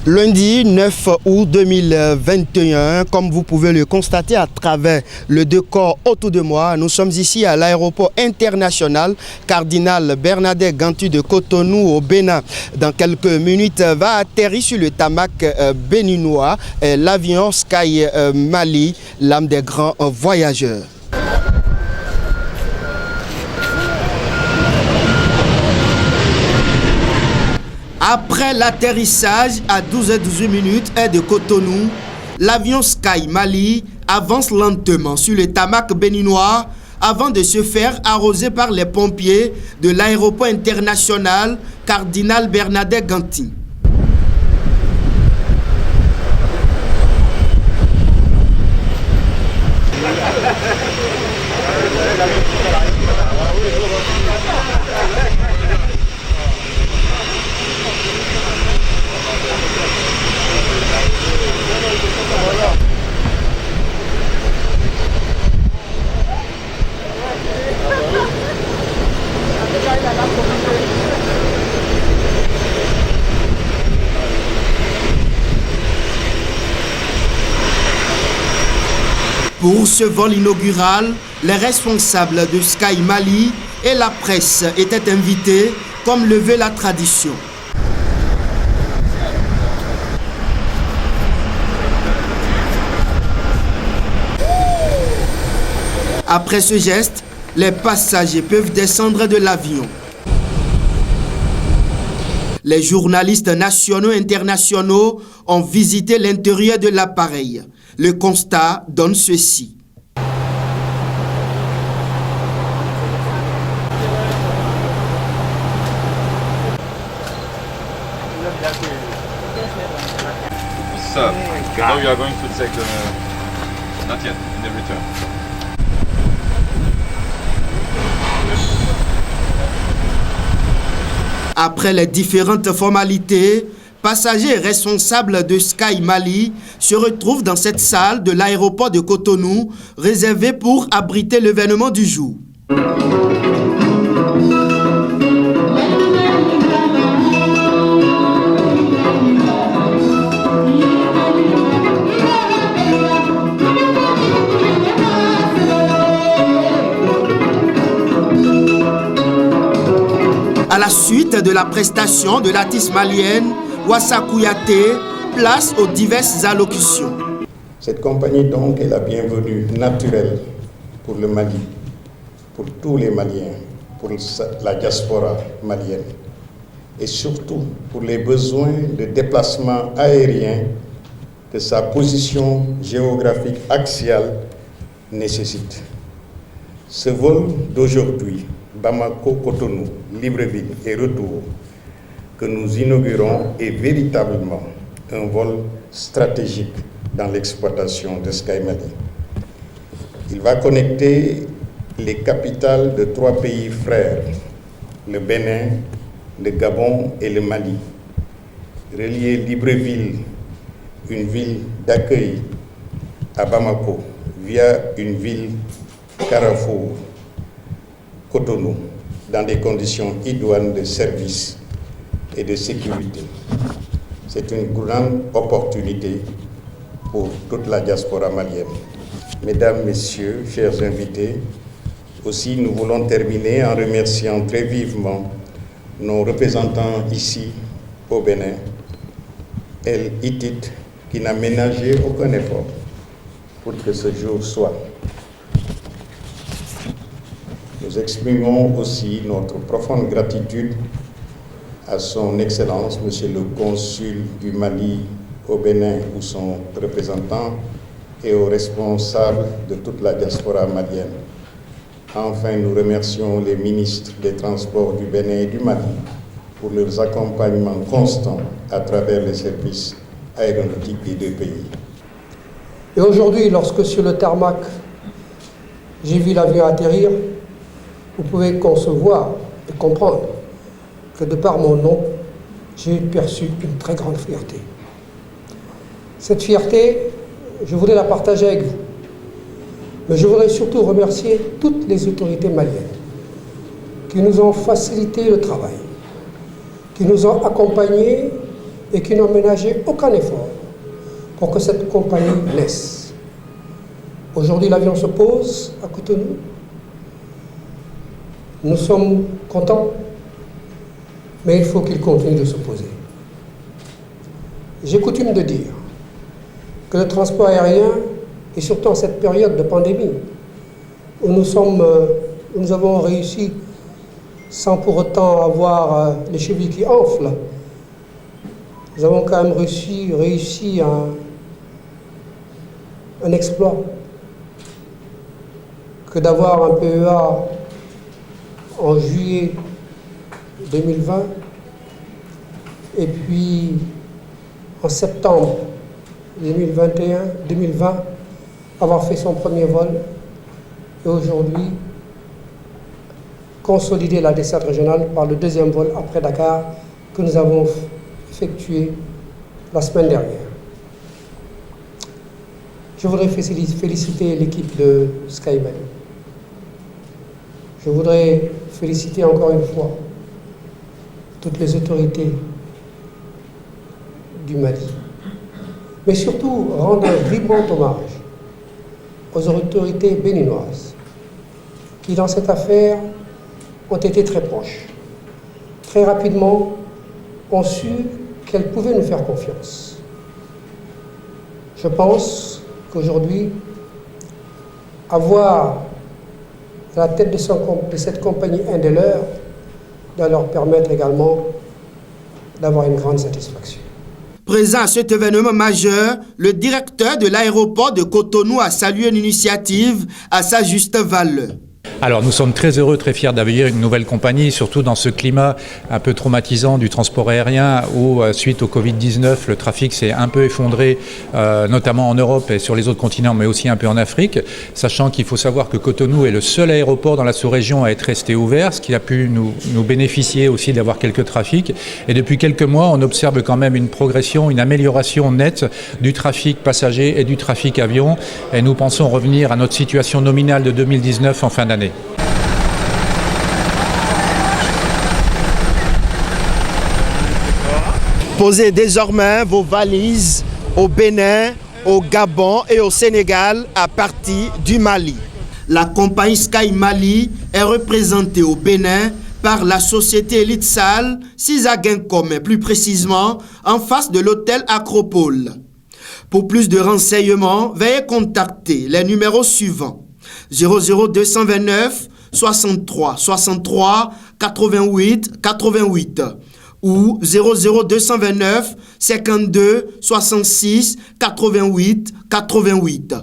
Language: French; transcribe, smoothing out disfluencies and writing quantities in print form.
Lundi 9 août 2021, comme vous pouvez le constater à travers le décor autour de moi, nous sommes ici à l'aéroport international Cardinal Bernadette Gantu de Cotonou au Bénin. Dans quelques minutes, va atterrir sur le tarmac béninois l'avion Sky Mali, l'âme des grands voyageurs. Après l'atterrissage à 12h18 heure de Cotonou, l'avion Sky Mali avance lentement sur le tarmac béninois avant de se faire arroser par les pompiers de l'aéroport international Cardinal Bernadette Gantu. Pour ce vol inaugural, les responsables de Sky Mali et la presse étaient invités, comme le veut la tradition. Après ce geste, les passagers peuvent descendre de l'avion. Les journalistes nationaux et internationaux ont visité l'intérieur de l'appareil. Le constat donne ceci. Sir, now you are going to take the... Not yet, in the return. Après les différentes formalités, passagers et responsables de Sky Mali se retrouvent dans cette salle de l'aéroport de Cotonou, réservée pour abriter l'événement du jour. À la suite de la prestation de l'artiste malienne, Wassa Kouyaté, place aux diverses allocutions. Cette compagnie donc est la bienvenue naturelle pour le Mali, pour tous les Maliens, pour la diaspora malienne et surtout pour les besoins de déplacement aérien que sa position géographique axiale nécessite. Ce vol d'aujourd'hui, Bamako-Cotonou, Libreville et retour, que nous inaugurons est véritablement un vol stratégique dans l'exploitation de Sky Mali. Il va connecter les capitales de 3 pays frères, le Bénin, le Gabon et le Mali. Relier Libreville, une ville d'accueil, à Bamako, via une ville carrefour, Cotonou, dans des conditions idoines de service et de sécurité. C'est une grande opportunité pour toute la diaspora malienne. Mesdames, Messieurs, chers invités, aussi nous voulons terminer en remerciant très vivement nos représentants ici au Bénin, El Itit, qui n'a ménagé aucun effort pour que ce jour soit. Nous exprimons aussi notre profonde gratitude à son Excellence, Monsieur le Consul du Mali au Bénin ou son représentant, et aux responsables de toute la diaspora malienne. Enfin, nous remercions les ministres des Transports du Bénin et du Mali pour leurs accompagnements constants à travers les services aéronautiques des 2 pays. Et aujourd'hui, lorsque sur le tarmac, j'ai vu l'avion atterrir, vous pouvez concevoir et comprendre que de par mon nom, j'ai perçu une très grande fierté. Cette fierté, je voudrais la partager avec vous. Mais je voudrais surtout remercier toutes les autorités maliennes qui nous ont facilité le travail, qui nous ont accompagnés et qui n'ont ménagé aucun effort pour que cette compagnie naisse. Aujourd'hui, l'avion se pose à Cotonou. Nous sommes contents, mais il faut qu'il continue de se poser. J'ai coutume de dire que le transport aérien, et surtout en cette période de pandémie, où nous avons réussi, sans pour autant avoir les chevilles qui enflent, nous avons quand même réussi un exploit que d'avoir un PEA en juillet 2020 et puis en septembre 2020 avoir fait son premier vol et aujourd'hui consolider la desserte régionale par le deuxième vol après Dakar que nous avons effectué la semaine dernière. Je voudrais féliciter l'équipe de Sky Mali. Je voudrais féliciter encore une fois toutes les autorités du Mali, mais surtout rendre un vibrant hommage aux autorités béninoises qui, dans cette affaire, ont été très proches. Très rapidement, ont su qu'elles pouvaient nous faire confiance. Je pense qu'aujourd'hui, avoir à la tête de cette compagnie un des leurs doit leur permettre également d'avoir une grande satisfaction. Présent à cet événement majeur, le directeur de l'aéroport de Cotonou a salué l'initiative à sa juste valeur. Alors nous sommes très heureux, très fiers d'accueillir une nouvelle compagnie, surtout dans ce climat un peu traumatisant du transport aérien où suite au Covid-19, le trafic s'est un peu effondré, notamment en Europe et sur les autres continents, mais aussi un peu en Afrique, sachant qu'il faut savoir que Cotonou est le seul aéroport dans la sous-région à être resté ouvert, ce qui a pu nous bénéficier aussi d'avoir quelques trafics. Et depuis quelques mois, on observe quand même une progression, une amélioration nette du trafic passager et du trafic avion. Et nous pensons revenir à notre situation nominale de 2019 en fin d'année. Posez désormais vos valises au Bénin, au Gabon et au Sénégal à partir du Mali. La compagnie Sky Mali est représentée au Bénin par la société Elitsal Sisagenkom, plus précisément en face de l'hôtel Acropole. Pour plus de renseignements, veuillez contacter les numéros suivants: 00229 63 63 88 88 ou 00229 52 66 88 88.